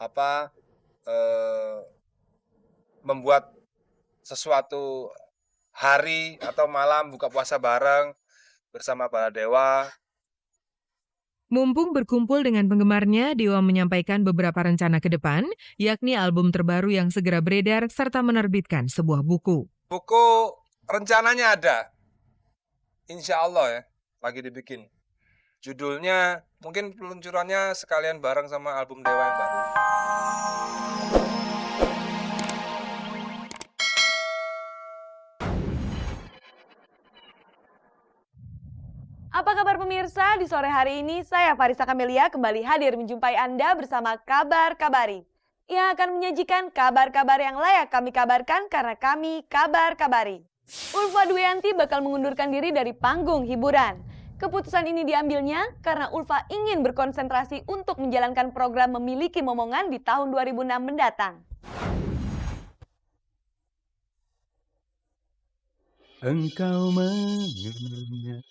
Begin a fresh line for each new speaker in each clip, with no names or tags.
eh, membuat sesuatu hari atau malam buka puasa bareng bersama para dewa.
Mumpung berkumpul dengan penggemarnya, Dewa menyampaikan beberapa rencana ke depan, yakni album terbaru yang segera beredar serta menerbitkan sebuah buku.
Buku rencananya ada, insya Allah ya, lagi dibikin. Judulnya mungkin peluncurannya sekalian bareng sama album Dewa yang baru.
Apa kabar pemirsa? Di sore hari ini saya Farisa Kamelia kembali hadir menjumpai Anda bersama Kabar Kabari. Yang akan menyajikan kabar-kabar yang layak kami kabarkan karena kami Kabar Kabari. Ulfa Dwiyanti bakal mengundurkan diri dari panggung hiburan. Keputusan ini diambilnya karena Ulfa ingin berkonsentrasi untuk menjalankan program Memiliki Momongan di tahun 2006 mendatang.
Engkau mengenal.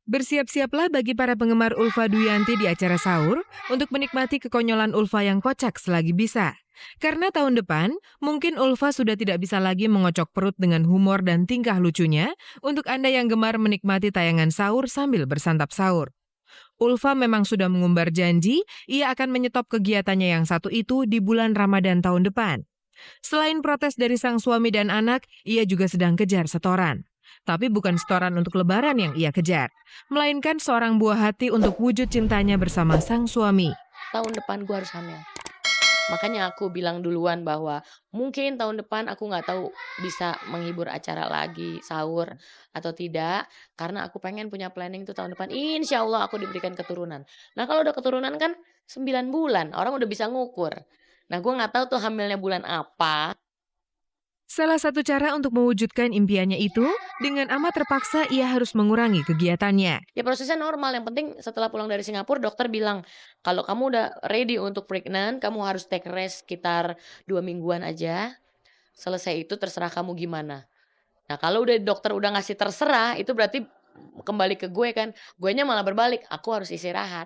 Bersiap-siaplah bagi para penggemar Ulfa Dwiyanti di acara sahur untuk menikmati kekonyolan Ulfa yang kocak selagi bisa. Karena tahun depan, mungkin Ulfa sudah tidak bisa lagi mengocok perut dengan humor dan tingkah lucunya untuk Anda yang gemar menikmati tayangan sahur sambil bersantap sahur. Ulfa memang sudah mengumbar janji, ia akan menyetop kegiatannya yang satu itu di bulan Ramadan tahun depan. Selain protes dari sang suami dan anak, ia juga sedang kejar setoran. Tapi bukan setoran untuk lebaran yang ia kejar, melainkan seorang buah hati untuk wujud cintanya bersama sang suami.
Tahun depan gue harus hamil. Makanya aku bilang duluan bahwa mungkin tahun depan aku nggak tahu bisa menghibur acara lagi, sahur atau tidak. Karena aku pengen punya planning tuh tahun depan. Insya Allah aku diberikan keturunan. Nah kalau udah keturunan kan 9 bulan, orang udah bisa ngukur. Nah gue nggak tahu tuh hamilnya bulan apa.
Salah satu cara untuk mewujudkan impiannya itu, dengan amat terpaksa ia harus mengurangi kegiatannya.
Ya prosesnya normal, yang penting setelah pulang dari Singapura dokter bilang, kalau kamu udah ready untuk pregnant, kamu harus take rest sekitar 2 mingguan aja. Selesai itu terserah kamu gimana. Nah kalau udah dokter udah ngasih terserah, itu berarti kembali ke gue kan. Guenya malah berbalik, aku harus istirahat.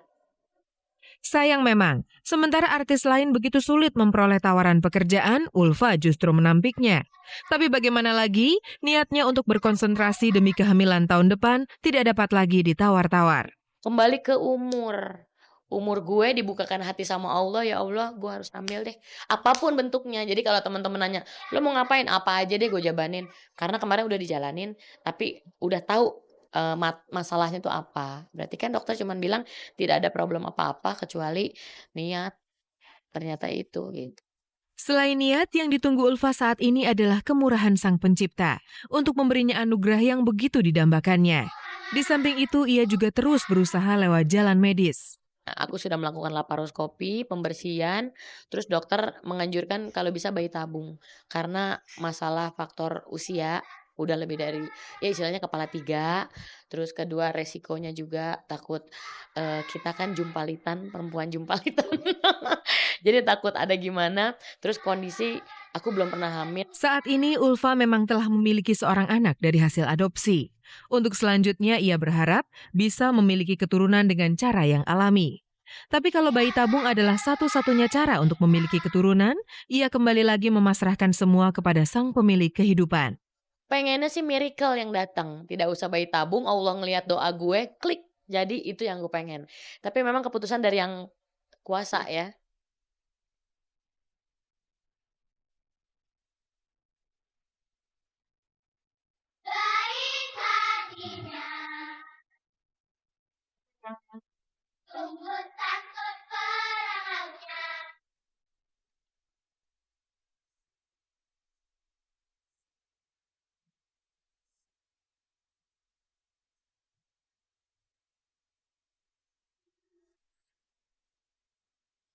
Sayang memang, sementara artis lain begitu sulit memperoleh tawaran pekerjaan, Ulfa justru menampiknya. Tapi bagaimana lagi, niatnya untuk berkonsentrasi demi kehamilan tahun depan tidak dapat lagi ditawar-tawar.
Kembali ke umur. Umur gue dibukakan hati sama Allah, ya Allah gue harus hamil deh. Apapun bentuknya, jadi kalau teman-teman nanya, lo mau ngapain? Apa aja deh gue jabanin. Karena kemarin udah dijalanin, tapi udah tahu masalahnya tuh apa. Berarti kan dokter cuma bilang tidak ada problem apa-apa kecuali niat. Ternyata itu gitu.
Selain niat, yang ditunggu Ulfa saat ini adalah kemurahan Sang Pencipta untuk memberinya anugerah yang begitu didambakannya. Di samping itu, ia juga terus berusaha lewat jalan medis.
Aku sudah melakukan laparoskopi, pembersihan, terus dokter menganjurkan kalau bisa bayi tabung. Karena masalah faktor usia, udah lebih dari, ya istilahnya kepala 3. Terus kedua resikonya juga takut, kita kan jumpalitan, perempuan jumpalitan. Jadi takut ada gimana, terus kondisi aku belum pernah hamil.
Saat ini Ulfa memang telah memiliki seorang anak dari hasil adopsi. Untuk selanjutnya ia berharap bisa memiliki keturunan dengan cara yang alami. Tapi kalau bayi tabung adalah satu-satunya cara untuk memiliki keturunan, ia kembali lagi memasrahkan semua kepada sang pemilik kehidupan.
Pengennya sih miracle yang datang, tidak usah bayi tabung, Allah ngelihat doa gue, klik. Jadi itu yang gue pengen. Tapi memang keputusan dari yang kuasa ya.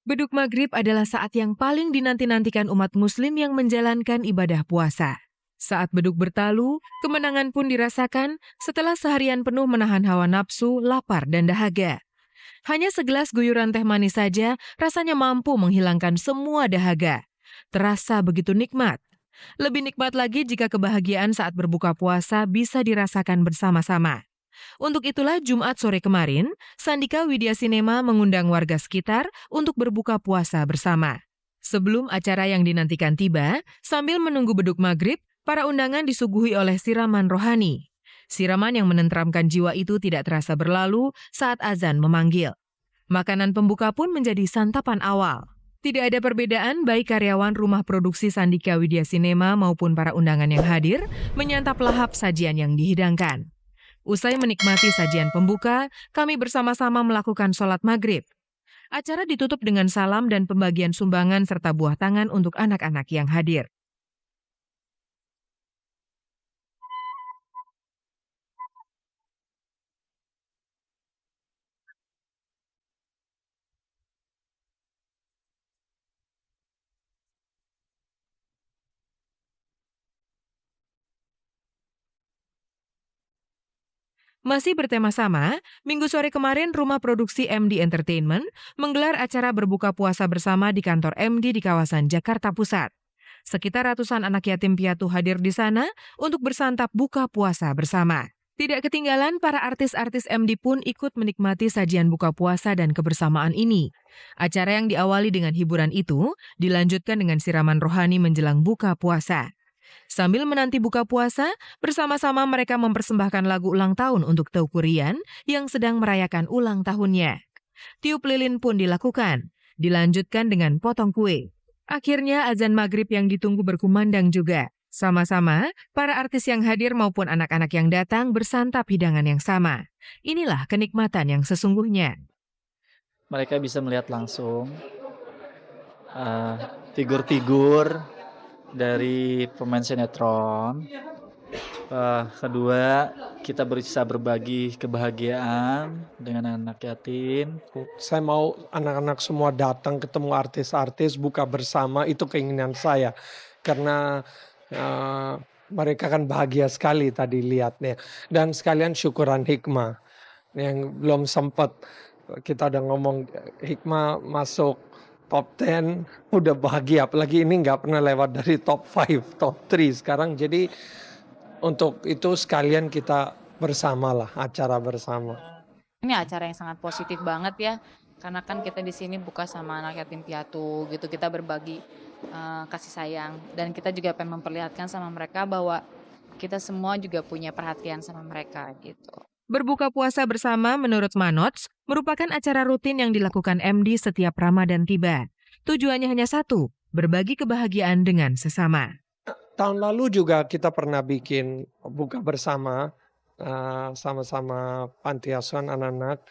Beduk maghrib adalah saat yang paling dinanti-nantikan umat muslim yang menjalankan ibadah puasa. Saat beduk bertalu, kemenangan pun dirasakan setelah seharian penuh menahan hawa nafsu, lapar, dan dahaga. Hanya segelas guyuran teh manis saja rasanya mampu menghilangkan semua dahaga. Terasa begitu nikmat. Lebih nikmat lagi jika kebahagiaan saat berbuka puasa bisa dirasakan bersama-sama. Untuk itulah Jumat sore kemarin, Sandika Widya Sinema mengundang warga sekitar untuk berbuka puasa bersama. Sebelum acara yang dinantikan tiba, sambil menunggu beduk maghrib, para undangan disuguhi oleh siraman rohani. Siraman yang menenteramkan jiwa itu tidak terasa berlalu saat azan memanggil. Makanan pembuka pun menjadi santapan awal. Tidak ada perbedaan baik karyawan rumah produksi Sandika Widya Sinema maupun para undangan yang hadir menyantap lahap sajian yang dihidangkan. Usai menikmati sajian pembuka, kami bersama-sama melakukan sholat maghrib. Acara ditutup dengan salam dan pembagian sumbangan serta buah tangan untuk anak-anak yang hadir. Masih bertema sama, minggu sore kemarin rumah produksi MD Entertainment menggelar acara berbuka puasa bersama di kantor MD di kawasan Jakarta Pusat. Sekitar ratusan anak yatim piatu hadir di sana untuk bersantap buka puasa bersama. Tidak ketinggalan, para artis-artis MD pun ikut menikmati sajian buka puasa dan kebersamaan ini. Acara yang diawali dengan hiburan itu dilanjutkan dengan siraman rohani menjelang buka puasa. Sambil menanti buka puasa, bersama-sama mereka mempersembahkan lagu ulang tahun untuk Teuku Ryan yang sedang merayakan ulang tahunnya. Tiup lilin pun dilakukan, dilanjutkan dengan potong kue. Akhirnya azan maghrib yang ditunggu berkumandang juga. Sama-sama, para artis yang hadir maupun anak-anak yang datang bersantap hidangan yang sama. Inilah kenikmatan yang sesungguhnya.
Mereka bisa melihat langsung eh, figur-figur dari pemain sinetron. Kedua, kita bisa berbagi kebahagiaan dengan anak yatim.
Saya mau anak-anak semua datang ketemu artis-artis, buka bersama, itu keinginan saya. Karena mereka kan bahagia sekali tadi lihatnya. Dan sekalian syukuran Hikmah. Yang belum sempat kita udah ngomong Hikmah masuk top 10, udah bahagia. Apalagi ini nggak pernah lewat dari top 5, top 3 sekarang. Jadi untuk itu sekalian kita bersamalah, acara bersama.
Ini acara yang sangat positif banget ya, karena kan kita di sini buka sama anak yatim piatu gitu, kita berbagi kasih sayang, dan kita juga pengen memperlihatkan sama mereka bahwa kita semua juga punya perhatian sama mereka gitu.
Berbuka puasa bersama menurut Manots merupakan acara rutin yang dilakukan MD setiap Ramadan tiba. Tujuannya hanya satu, berbagi kebahagiaan dengan sesama.
Tahun lalu juga kita pernah bikin buka bersama sama-sama panti asuhan anak-anak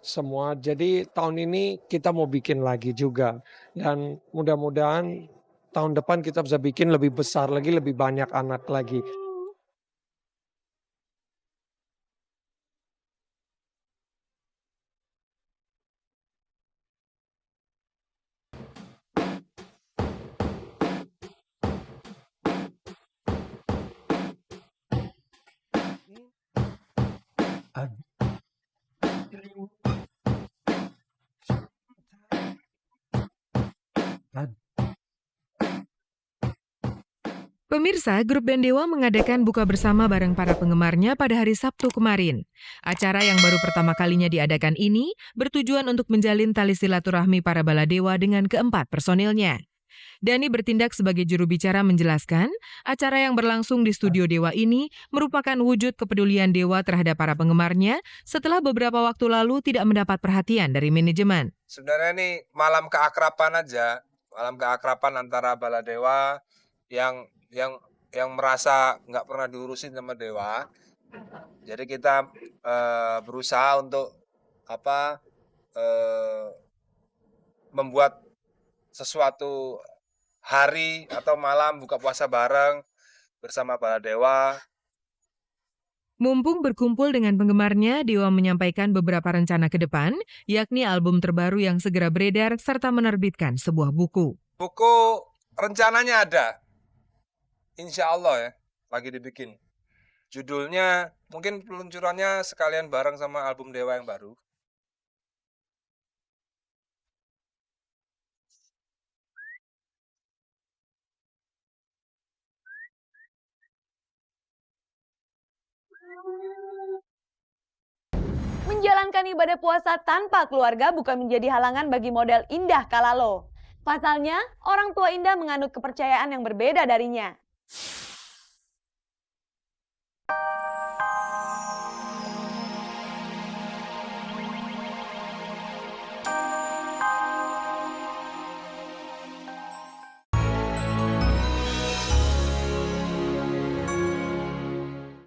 semua. Jadi tahun ini kita mau bikin lagi juga. Dan mudah-mudahan tahun depan kita bisa bikin lebih besar lagi, lebih banyak anak lagi.
Pemirsa, grup band Dewa mengadakan buka bersama bareng para penggemarnya pada hari Sabtu kemarin. Acara yang baru pertama kalinya diadakan ini bertujuan untuk menjalin tali silaturahmi para baladewa dengan keempat personilnya. Dani bertindak sebagai juru bicara menjelaskan, acara yang berlangsung di studio Dewa ini merupakan wujud kepedulian Dewa terhadap para penggemarnya setelah beberapa waktu lalu tidak mendapat perhatian dari manajemen.
Sebenarnya ini malam keakraban aja, malam keakraban antara baladewa yang merasa nggak pernah diurusin sama Dewa. Jadi kita berusaha untuk membuat sesuatu hari atau malam buka puasa bareng bersama baladewa.
Mumpung berkumpul dengan penggemarnya, Dewa menyampaikan beberapa rencana ke depan, yakni album terbaru yang segera beredar serta menerbitkan sebuah buku.
Buku rencananya ada, insya Allah ya, lagi dibikin. Judulnya mungkin peluncurannya sekalian bareng sama album Dewa yang baru.
Menjalankan ibadah puasa tanpa keluarga bukan menjadi halangan bagi model Indah Kalalo. Pasalnya, orang tua Indah menganut kepercayaan yang berbeda darinya.